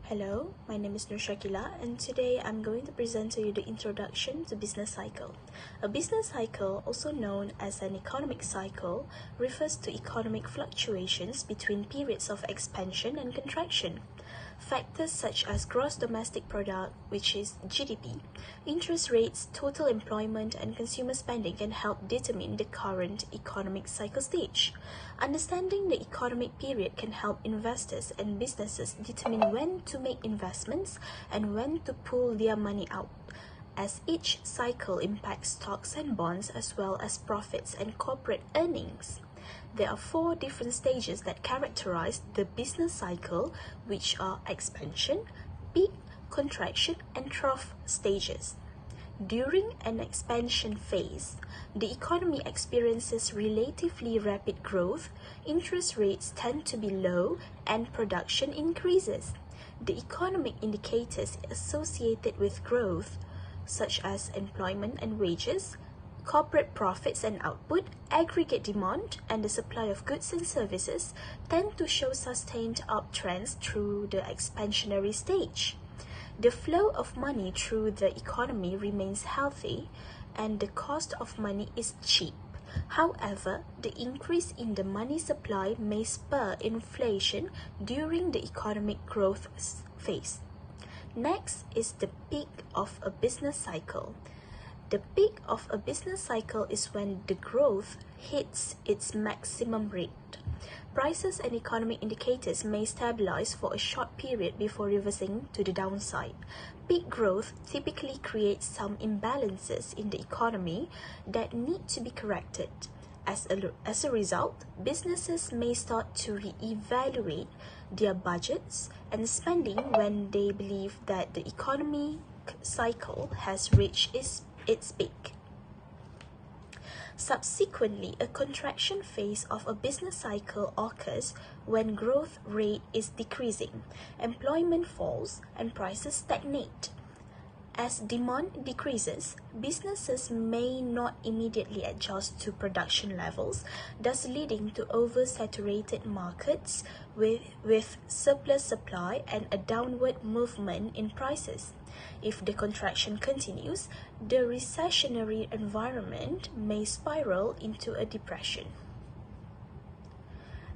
Hello, my name is Nur Shakila, and today I'm going to present to you the introduction to business cycle. A business cycle, also known as an economic cycle, refers to economic fluctuations between periods of expansion and contraction. Factors such as gross domestic product, which is GDP, interest rates, total employment, and consumer spending can help determine the current economic cycle stage. Understanding the economic period can help investors and businesses determine when to make investments and when to pull their money out, as each cycle impacts stocks and bonds as well as profits and corporate earnings. There are four different stages that characterize the business cycle, which are expansion, peak, contraction, and trough stages. During an expansion phase, the economy experiences relatively rapid growth, interest rates tend to be low, and production increases. The economic indicators associated with growth, such as employment and wages, corporate profits and output, aggregate demand, and the supply of goods and services, tend to show sustained uptrends through the expansionary stage. The flow of money through the economy remains healthy, and the cost of money is cheap. However, the increase in the money supply may spur inflation during the economic growth phase. Next is the peak of a business cycle. The peak of a business cycle is when the growth hits its maximum rate. Prices and economic indicators may stabilize for a short period before reversing to the downside. Peak growth typically creates some imbalances in the economy that need to be corrected. As a result, businesses may start to re-evaluate their budgets and spending when they believe that the economic cycle has reached its peak. Subsequently, a contraction phase of a business cycle occurs when growth rate is decreasing, employment falls, and prices stagnate. As demand decreases, businesses may not immediately adjust to production levels, thus leading to oversaturated markets with surplus supply and a downward movement in prices. If the contraction continues, the recessionary environment may spiral into a depression.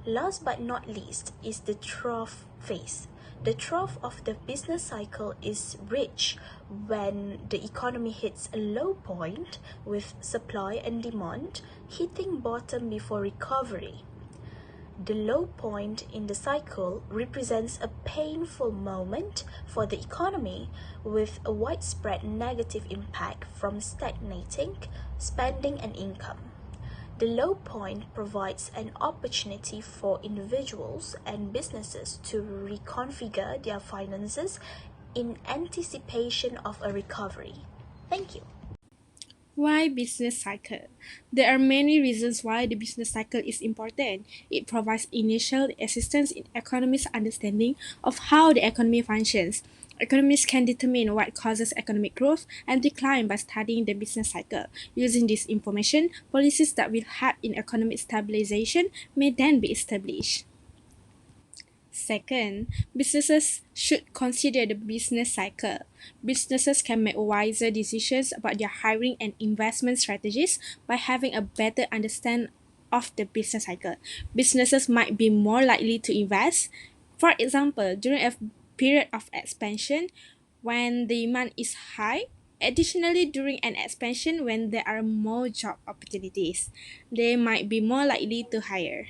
Last but not least is the trough phase. The trough of the business cycle is reached when the economy hits a low point with supply and demand hitting bottom before recovery. The low point in the cycle represents a painful moment for the economy with a widespread negative impact from stagnating spending and income. The low point provides an opportunity for individuals and businesses to reconfigure their finances in anticipation of a recovery. Thank you. Why business cycle? There are many reasons why the business cycle is important. It provides initial assistance in economists' understanding of how the economy functions. Economists can determine what causes economic growth and decline by studying the business cycle. Using this information, policies that will help in economic stabilization may then be established. Second, businesses should consider the business cycle. Businesses can make wiser decisions about their hiring and investment strategies by having a better understanding of the business cycle. Businesses might be more likely to invest. For example, during a period of expansion when the demand is high. Additionally, during an expansion when there are more job opportunities, they might be more likely to hire.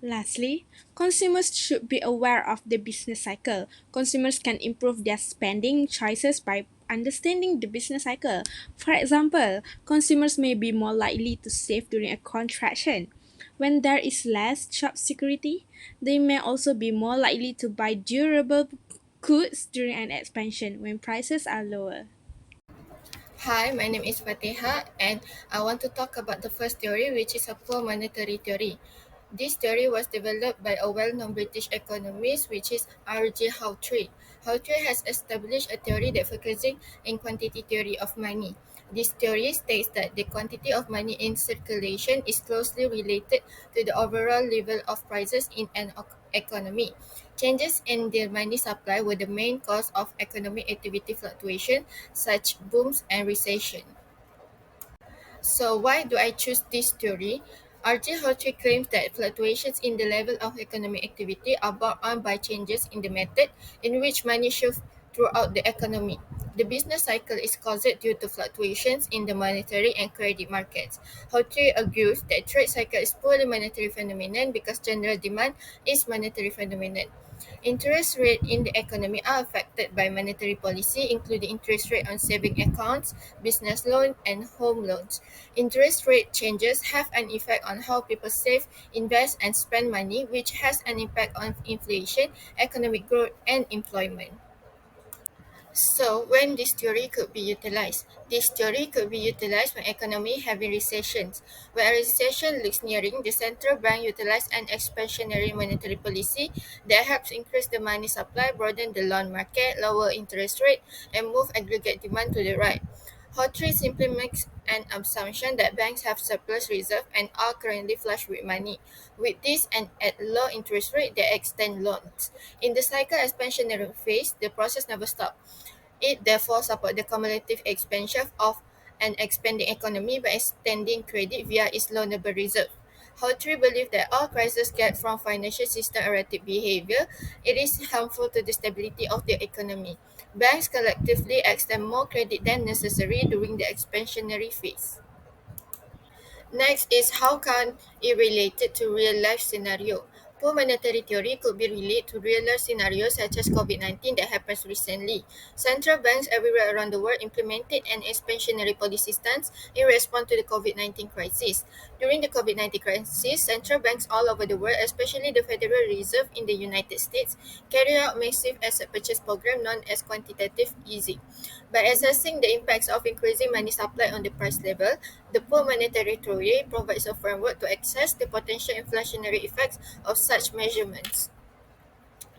Lastly, consumers should be aware of the business cycle. Consumers can improve their spending choices by understanding the business cycle. For example, consumers may be more likely to save during a contraction. When there is less job security, they may also be more likely to buy durable goods during an expansion when prices are lower. Hi, my name is Fatiha, and I want to talk about the first theory, which is a poor monetary theory. This theory was developed by a well-known British economist, which is R.J. Hawtrey. Hawtrey has established a theory that focuses in quantity theory of money. This theory states that the quantity of money in circulation is closely related to the overall level of prices in an economy. Changes in the money supply were the main cause of economic activity fluctuation, such booms and recession. So why do I choose this theory? R.J. Horty claims that fluctuations in the level of economic activity are brought on by changes in the method in which money moves throughout the economy. The business cycle is caused due to fluctuations in the monetary and credit markets. Horty argues that trade cycle is purely monetary phenomenon because general demand is monetary phenomenon. Interest rates in the economy are affected by monetary policy, including interest rate on saving accounts, business loans, and home loans. Interest rate changes have an effect on how people save, invest, and spend money, which has an impact on inflation, economic growth, and employment. So, when this theory could be utilized? This theory could be utilized when economy having recessions. When a recession looks nearing, the central bank utilize an expansionary monetary policy that helps increase the money supply, broaden the loan market, lower interest rate, and move aggregate demand to the right. Horty simply makes an assumption that banks have surplus reserve and are currently flush with money. With this and at low interest rate, they extend loans. In the cycle expansionary phase, the process never stops. It therefore supports the cumulative expansion of an expanding economy by extending credit via its loanable reserve. Horty believes that all crises get from financial system erratic behavior. It is harmful to the stability of the economy. Banks collectively extend more credit than necessary during the expansionary phase. Next is how can it related to real life scenario. Poor monetary theory could be related to real life scenarios such as COVID-19 that happens recently. Central banks everywhere around the world implemented an expansionary policy stance in response to the COVID-19 crisis. During the COVID-19 crisis, central banks all over the world, especially the Federal Reserve in the United States, carried out massive asset purchase program known as quantitative easing. By assessing the impacts of increasing money supply on the price level, the poor monetary theory provides a framework to assess the potential inflationary effects of such measurements.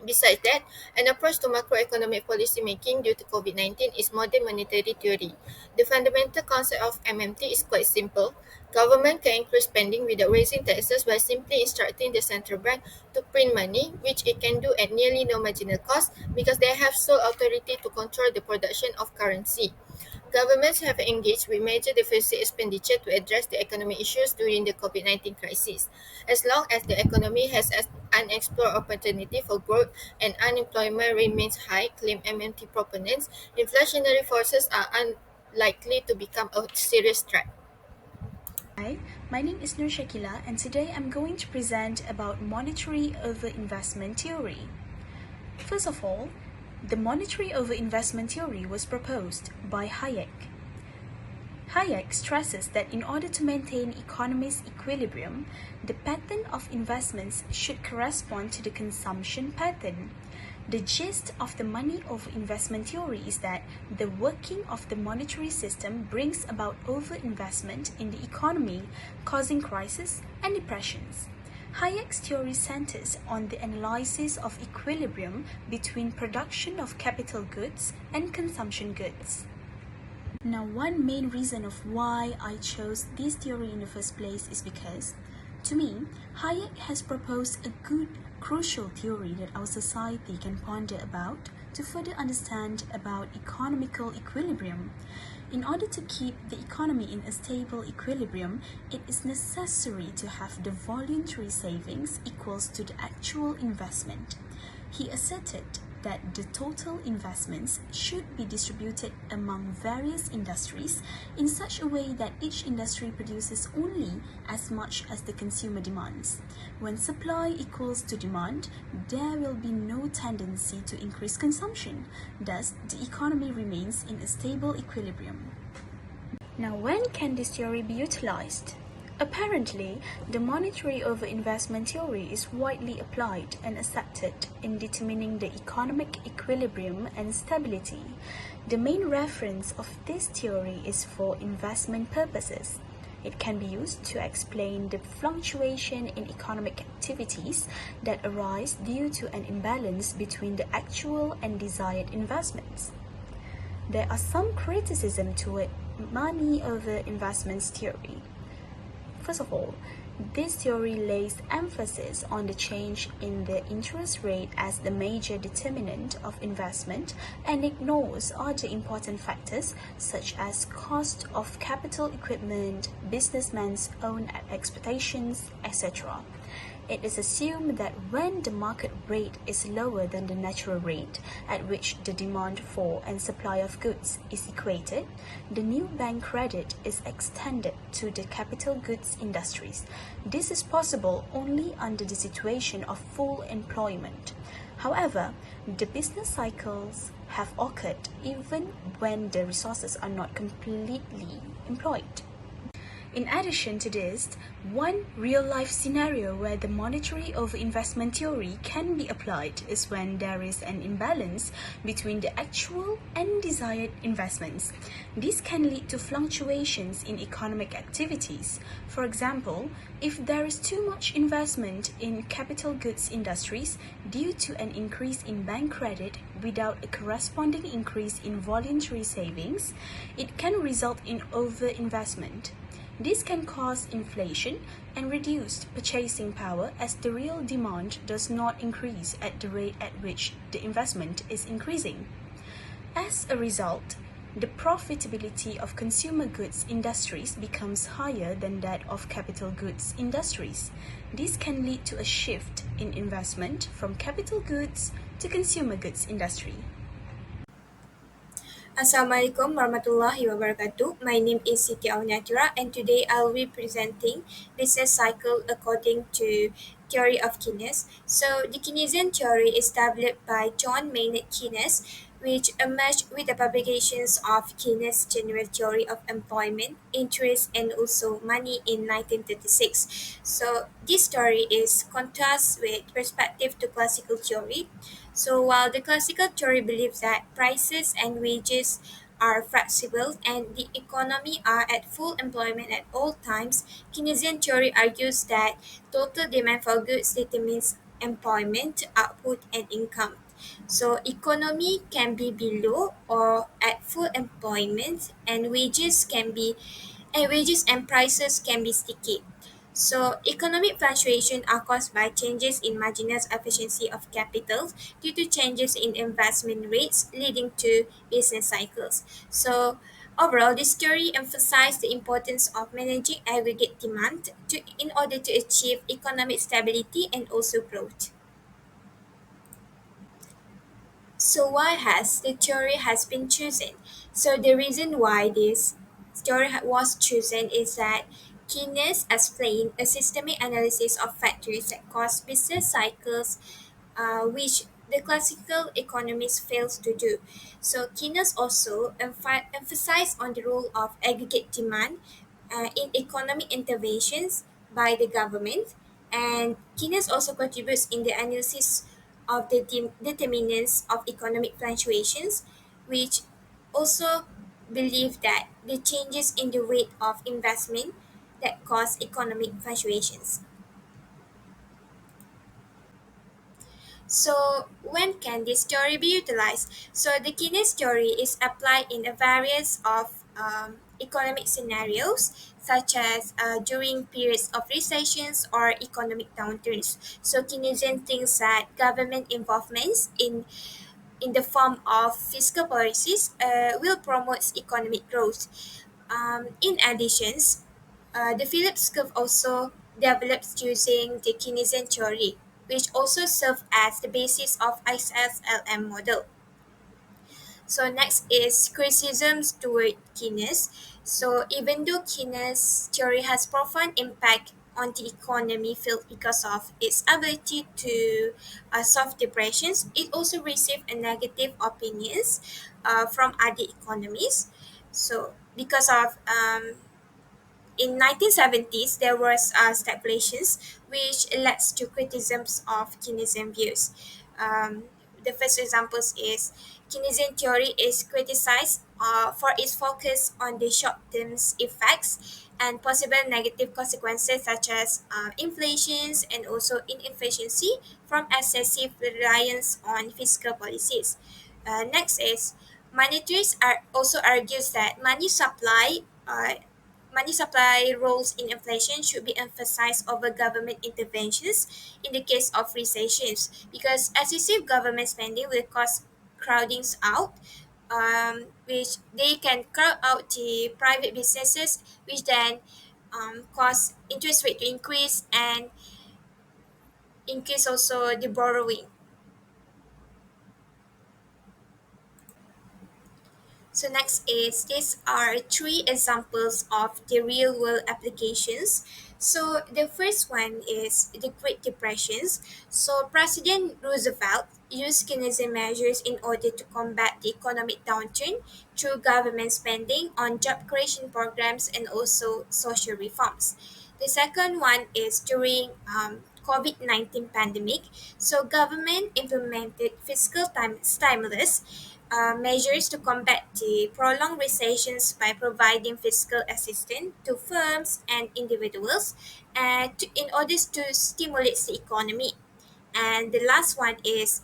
Besides that, an approach to macroeconomic policy making due to COVID-19 is modern monetary theory. The fundamental concept of MMT is quite simple. Government can increase spending without raising taxes by simply instructing the central bank to print money, which it can do at nearly no marginal cost because they have sole authority to control the production of currency. Governments have engaged with major deficit expenditure to address the economic issues during the COVID-19 crisis. As long as the economy has an unexplored opportunity for growth and unemployment remains high, claim MMT proponents, inflationary forces are unlikely to become a serious threat. Hi, my name is Nur Shakila and today I'm going to present about monetary overinvestment theory. First of all, the monetary overinvestment theory was proposed by Hayek. Hayek stresses that in order to maintain economy's equilibrium, the pattern of investments should correspond to the consumption pattern. The gist of the money over investment theory is that the working of the monetary system brings about overinvestment in the economy, causing crises and depressions. Hayek's theory centers on the analysis of equilibrium between production of capital goods and consumption goods. Now, one main reason of why I chose this theory in the first place is because, to me, Hayek has proposed a good, crucial theory that our society can ponder about to further understand about economical equilibrium. In order to keep the economy in a stable equilibrium, it is necessary to have the voluntary savings equals to the actual investment. He asserted that the total investments should be distributed among various industries in such a way that each industry produces only as much as the consumer demands. When supply equals to demand, there will be no tendency to increase consumption. Thus, the economy remains in a stable equilibrium. Now, when can this theory be utilized? Apparently, the monetary overinvestment theory is widely applied and accepted in determining the economic equilibrium and stability. The main reference of this theory is for investment purposes. It can be used to explain the fluctuation in economic activities that arise due to an imbalance between the actual and desired investments. There are some criticism toward money over investments theory. First of all, This theory lays emphasis on the change in the interest rate as the major determinant of investment and ignores other important factors such as cost of capital equipment, businessmen's own expectations, etc. It is assumed that when the market rate is lower than the natural rate at which the demand for and supply of goods is equated, the new bank credit is extended to the capital goods industries. This is possible only under the situation of full employment. However, the business cycles have occurred even when the resources are not completely employed. In addition to this, one real-life scenario where the monetary over-investment theory can be applied is when there is an imbalance between the actual and desired investments. This can lead to fluctuations in economic activities. For example, if there is too much investment in capital goods industries due to an increase in bank credit without a corresponding increase in voluntary savings, it can result in over-investment. This can cause inflation and reduced purchasing power as the real demand does not increase at the rate at which the investment is increasing. As a result, the profitability of consumer goods industries becomes higher than that of capital goods industries. This can lead to a shift in investment from capital goods to consumer goods industry. Assalamualaikum warahmatullahi wabarakatuh. My name is Siti Aunyatura and today I'll be presenting business cycle according to theory of Keynes. So the Keynesian theory is developed by John Maynard Keynes, which emerged with the publications of Keynes' general theory of employment, interest and also money in 1936. So this theory is contrast with perspective to classical theory. So while the classical theory believes that prices and wages are flexible and the economy are at full employment at all times, Keynesian theory argues that total demand for goods determines employment, output, and income. So economy can be below or at full employment, and wages and prices can be sticky. So economic fluctuations are caused by changes in marginal efficiency of capital due to changes in investment rates leading to business cycles. So overall, this theory emphasizes the importance of managing aggregate demand in order to achieve economic stability and also growth. So why has the theory has been chosen? So the reason why this theory was chosen is that Keynes explained a systemic analysis of factors that cause business cycles, which the classical economists fails to do. So Keynes also emphasized on the role of aggregate demand in economic interventions by the government, and Keynes also contributes in the analysis of the determinants of economic fluctuations, which also believe that the changes in the rate of investment that cause economic fluctuations. So when can this theory be utilized? So the Keynes theory is applied in a various of economic scenarios, such as during periods of recessions or economic downturns. So Keynesian thinks that government involvements in the form of fiscal policies will promote economic growth. In addition, the Phillips curve also developed using the Keynesian theory, which also served as the basis of ISLM model. So next is criticisms toward Keynes. So even though Keynes' theory has profound impact on the economy field because of its ability to solve depressions, it also received a negative opinions from other economists. So because of in 1970s, there was stagflations, which led to criticisms of Keynesian views. Um, the first examples is Keynesian theory is criticized for its focus on the short-term effects and possible negative consequences such as inflations and also inefficiency from excessive reliance on fiscal policies. Next is monetarists are also argues that money supply money supply roles in inflation should be emphasized over government interventions in the case of recessions, because excessive government spending will cause crowdings out, which they can crowd out the private businesses, which then cause interest rate to increase and increase also the borrowing. So next is these are three examples of the real world applications. So the first one is the Great Depressions. So President Roosevelt used Keynesian measures in order to combat the economic downturn through government spending on job creation programs and also social reforms. The second one is during COVID-19 pandemic. So government implemented fiscal stimulus measures to combat the prolonged recessions by providing fiscal assistance to firms and individuals in order to stimulate the economy. And the last one is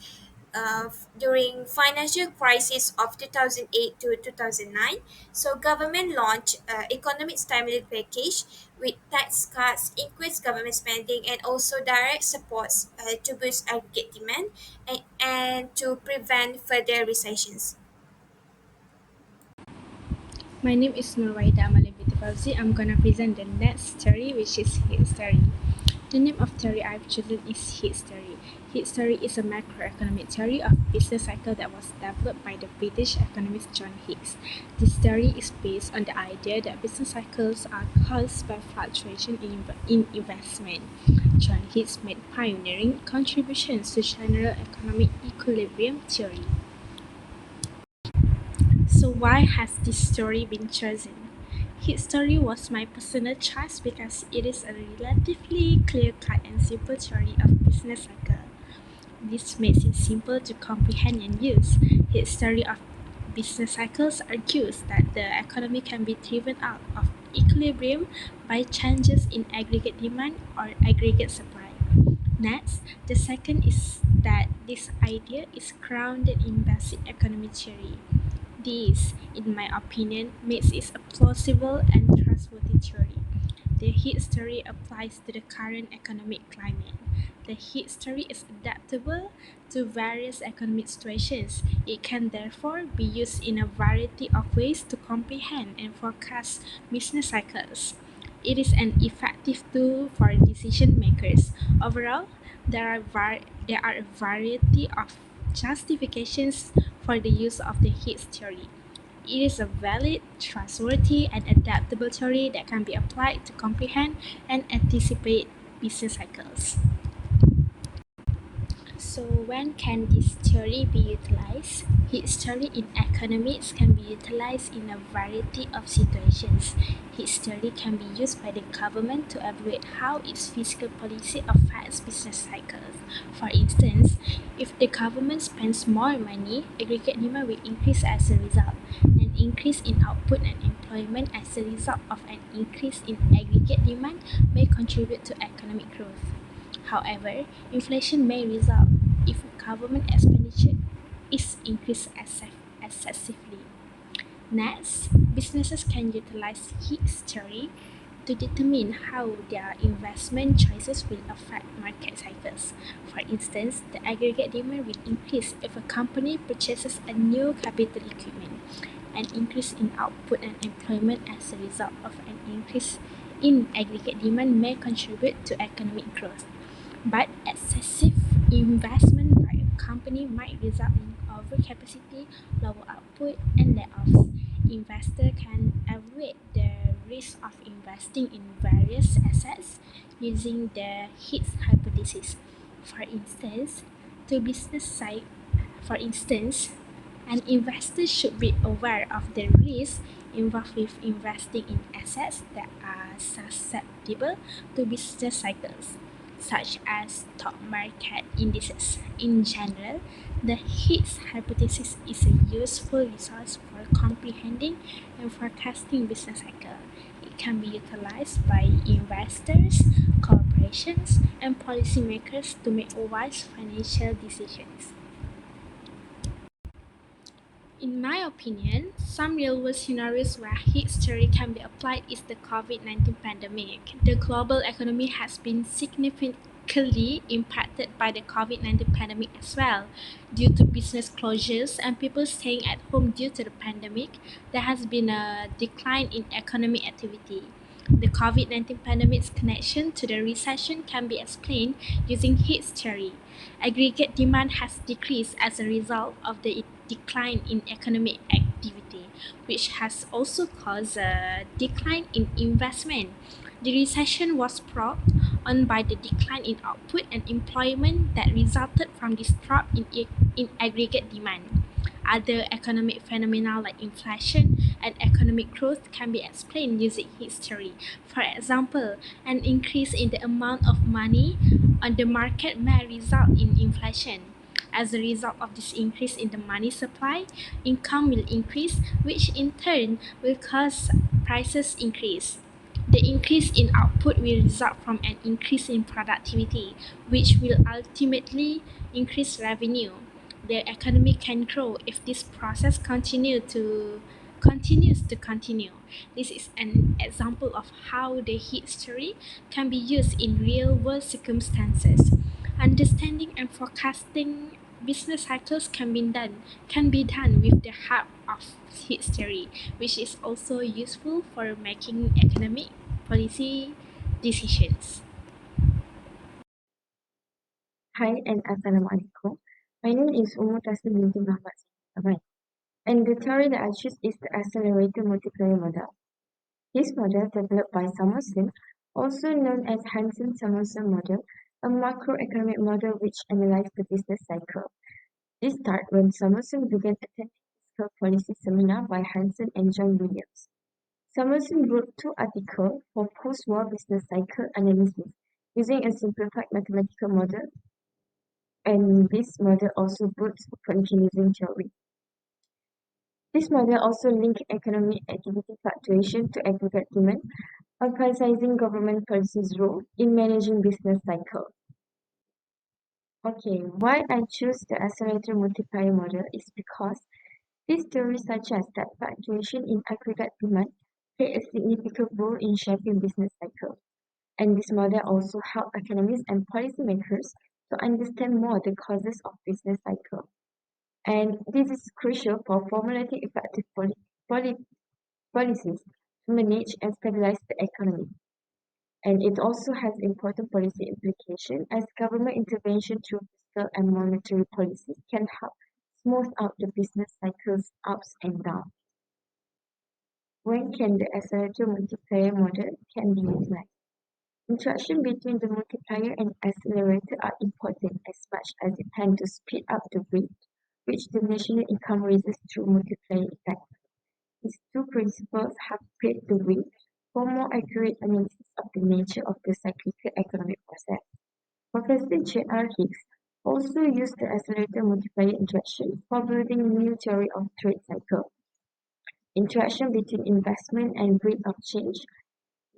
during financial crisis of 2008 to 2009. So government launched economic stimulus package with tax cuts, increased government spending, and also direct supports to boost aggregate demand and to prevent further recessions. My name is Nurwaida Malibiti Fauzi. I'm gonna present the next theory, which is heat theory. The name of theory I've chosen is heat theory. Heat theory is a macroeconomic theory of business cycle that was developed by the British economist John Hicks. This theory is based on the idea that business cycles are caused by fluctuation in investment. John Hicks made pioneering contributions to general economic equilibrium theory. So why has this story been chosen? His story was my personal choice because it is a relatively clear-cut and simple theory of business cycle. This makes it simple to comprehend and use. His story of business cycles argues that the economy can be driven out of equilibrium by changes in aggregate demand or aggregate supply. Next, the second is that this idea is grounded in basic economic theory. This, in my opinion, makes it a plausible and trustworthy theory. The heat theory applies to the current economic climate. The heat theory is adaptable to various economic situations. It can therefore be used in a variety of ways to comprehend and forecast business cycles. It is an effective tool for decision makers. Overall, there are a variety of justifications for the use of the heat theory. It is a valid, trustworthy, and adaptable theory that can be applied to comprehend and anticipate business cycles. So when can this theory be utilized? His theory in economics can be utilized in a variety of situations. His theory can be used by the government to evaluate how its fiscal policy affects business cycles. For instance, if the government spends more money, aggregate demand will increase as a result. An increase in output and employment as a result of an increase in aggregate demand may contribute to economic growth. However, inflation may result if government expenditure is increased excessively. Next, businesses can utilize Hicks theory to determine how their investment choices will affect market cycles. For instance, the aggregate demand will increase if a company purchases a new capital equipment. An increase in output and employment as a result of an increase in aggregate demand may contribute to economic growth. But excessive investment by a company might result in overcapacity, lower output, and layoffs. Investors can evaluate the risk of investing in various assets using the Hicks hypothesis. For instance, to business side, for instance, an investor should be aware of the risks involved with investing in assets that are susceptible to business cycles, such as stock market indices. In general, the Hicks hypothesis is a useful resource for comprehending and forecasting business cycle. It can be utilized by investors, corporations, and policymakers to make wise financial decisions. In my opinion, some real-world scenarios where history can be applied is the COVID-19 pandemic. The global economy has been significantly impacted by the COVID-19 pandemic as well. Due to business closures and people staying at home due to the pandemic, there has been a decline in economic activity. The COVID-19 pandemic's connection to the recession can be explained using history. Aggregate demand has decreased as a result of the decline in economic activity, which has also caused a decline in investment. The recession was brought on by the decline in output and employment that resulted from this drop in aggregate demand. Other economic phenomena like inflation and economic growth can be explained using history. For example, an increase in the amount of money on the market may result in inflation. As a result of this increase in the money supply, income will increase, which in turn will cause prices increase. The increase in output will result from an increase in productivity, which will ultimately increase revenue. The economy can grow if this process continues to continue. This is an example of how the history can be used in real world circumstances. Understanding and forecasting business cycles can be done with the help of history, which is also useful for making economic policy decisions. Hi and Assalamualaikum. My name is Ummu Taslim binti Muhammad Saban. And the theory that I choose is the accelerator multiplier model. This model, developed by Samuelson, also known as Hansen-Samuelson model, a macroeconomic model which analyzes the business cycle. This started when Samuelson began attending fiscal policy seminar by Hansen and John Williams. Samuelson wrote two articles for post-war business cycle analysis using a simplified mathematical model, and this model also boosts continuism theory. This model also linked economic activity fluctuation to aggregate demand, emphasizing government policy's role in managing business cycles. Okay, why I choose the accelerator multiplier model is because this theory suggests that fluctuation in aggregate demand play a significant role in shaping business cycles. And this model also help economists and policymakers to understand more the causes of business cycle. And this is crucial for formulating effective poli- policies to manage and stabilize the economy. And it also has important policy implications as government intervention through fiscal and monetary policies can help smooth out the business cycle's ups and downs. When can the accelerator multiplier model can be utilized? Interaction between the multiplier and accelerator are important as much as they tend to speed up the rate which the national income raises through multiplier effect. These two principles have paved the way for more accurate analysis of the nature of the cyclical economic process. Professor J.R. Hicks also used the accelerator multiplier interaction for building a new theory of trade cycle. Interaction between investment and rate of change.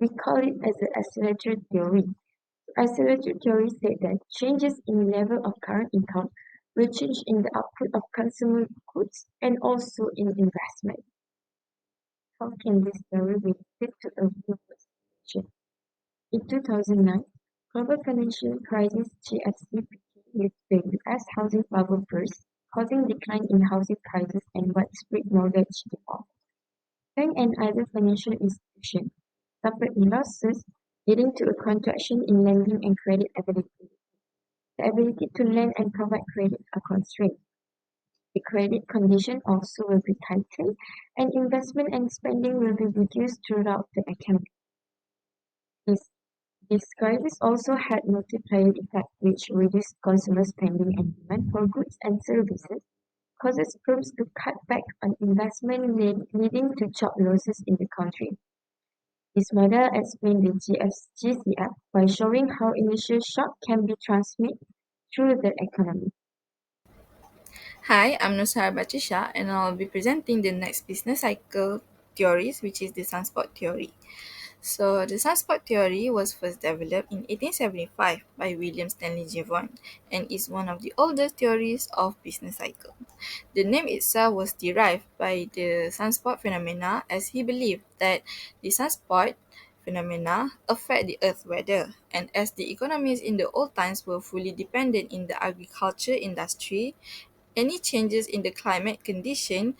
We call it as the accelerator theory. Accelerator theory said that changes in level of current income will change in the output of consumer goods and also in investment. How can this theory be fit to a real situation? In 2009, global financial crisis GFC began with the US housing bubble burst, causing decline in housing prices and widespread mortgage default. Bank and other financial institutions suffered losses, leading to a contraction in lending and credit ability. The ability to lend and provide credit are constrained. The credit condition also will be tightened, and investment and spending will be reduced throughout the economy. This, this crisis also had multiplier effect which reduced consumer spending and demand for goods and services, causes firms to cut back on investment leading to job losses in the country. This model explains the GCF by showing how initial shock can be transmitted through the economy. Hi, I'm Nusar Batisha and I'll be presenting the next business cycle theories, which is the transport theory. So, the sunspot theory was first developed in 1875 by William Stanley Jevons and is one of the oldest theories of business cycle. The name itself was derived by the sunspot phenomena as he believed that the sunspot phenomena affect the earth weather, and as the economies in the old times were fully dependent in the agriculture industry, any changes in the climate condition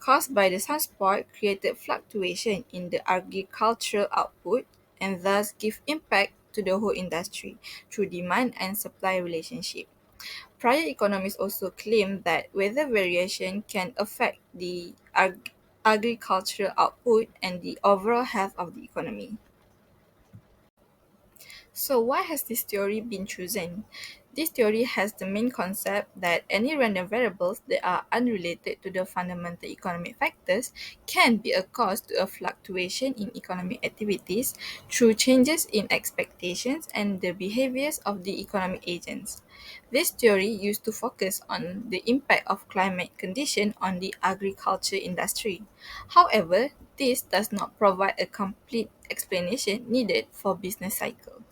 caused by the sunspot created fluctuation in the agricultural output and thus give impact to the whole industry through demand and supply relationship. Prior economists also claimed that weather variation can affect the agricultural output and the overall health of the economy. So, why has this theory been chosen? This theory has the main concept that any random variables that are unrelated to the fundamental economic factors can be a cause to a fluctuation in economic activities through changes in expectations and the behaviors of the economic agents. This theory used to focus on the impact of climate condition on the agriculture industry. However, this does not provide a complete explanation needed for business cycle.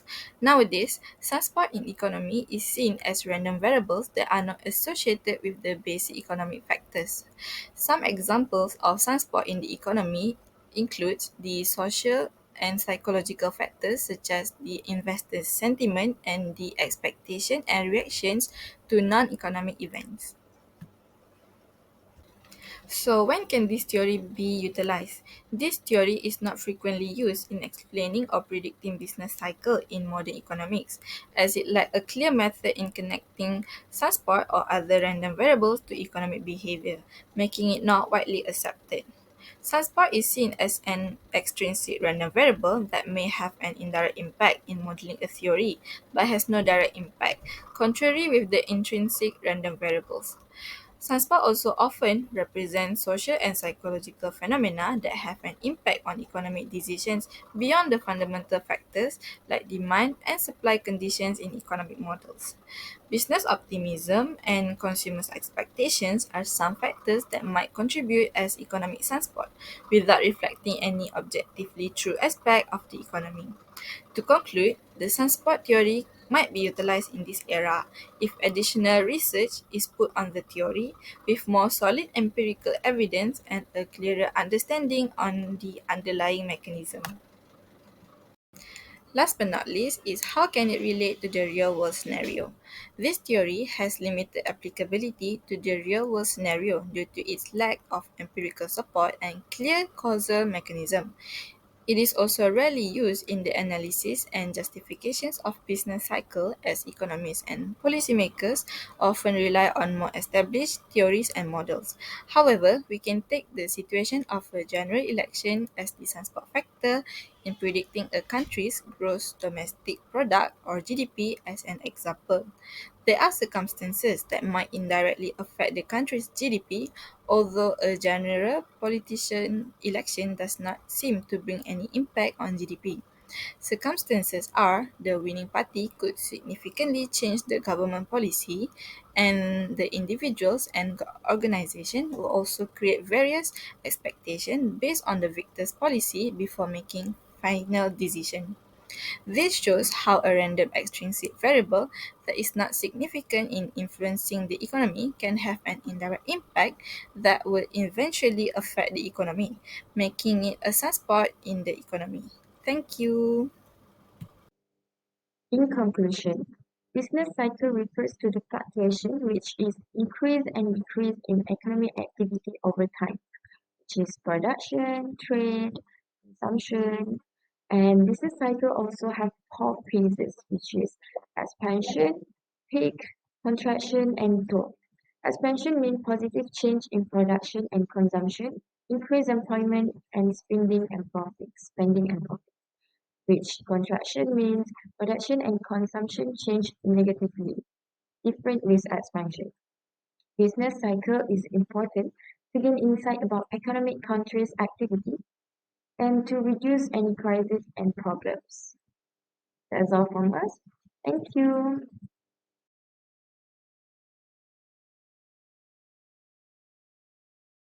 Nowadays, sunspot in economy is seen as random variables that are not associated with the basic economic factors. Some examples of sunspot in the economy include the social and psychological factors such as the investor's sentiment and the expectation and reactions to non-economic events. So, when can this theory be utilized? This theory is not frequently used in explaining or predicting business cycle in modern economics, as it lacked a clear method in connecting sunspot or other random variables to economic behavior, making it not widely accepted. Sunspot is seen as an extrinsic random variable that may have an indirect impact in modeling a theory, but has no direct impact, contrary with the intrinsic random variables. Sunspot also often represents social and psychological phenomena that have an impact on economic decisions beyond the fundamental factors like demand and supply conditions in economic models. Business optimism and consumers' expectations are some factors that might contribute as economic sunspot without reflecting any objectively true aspect of the economy. To conclude, the sunspot theory might be utilized in this era if additional research is put on the theory with more solid empirical evidence and a clearer understanding on the underlying mechanism. Last but not least is how can it relate to the real world scenario? This theory has limited applicability to the real world scenario due to its lack of empirical support and clear causal mechanism. It is also rarely used in the analysis and justifications of business cycle as economists and policymakers often rely on more established theories and models. However, we can take the situation of a general election as the sunspot factor in predicting a country's gross domestic product or GDP as an example. There are circumstances that might indirectly affect the country's GDP, although a general politician election does not seem to bring any impact on GDP. Circumstances are the winning party could significantly change the government policy, and the individuals and organization will also create various expectations based on the victor's policy before making final decision. This shows how a random extrinsic variable that is not significant in influencing the economy can have an indirect impact that will eventually affect the economy, making it a sunspot in the economy. Thank you. In conclusion, business cycle refers to the fluctuation which is increase and decrease in economic activity over time, which is production, trade, consumption, and business cycle also have four phases, which is expansion, peak, contraction, and growth. Expansion means positive change in production and consumption, increased employment and spending and profit, which contraction means production and consumption change negatively, different with expansion. Business cycle is important to gain insight about economic countries' activity and to reduce any crises and problems. That's all from us. Thank you.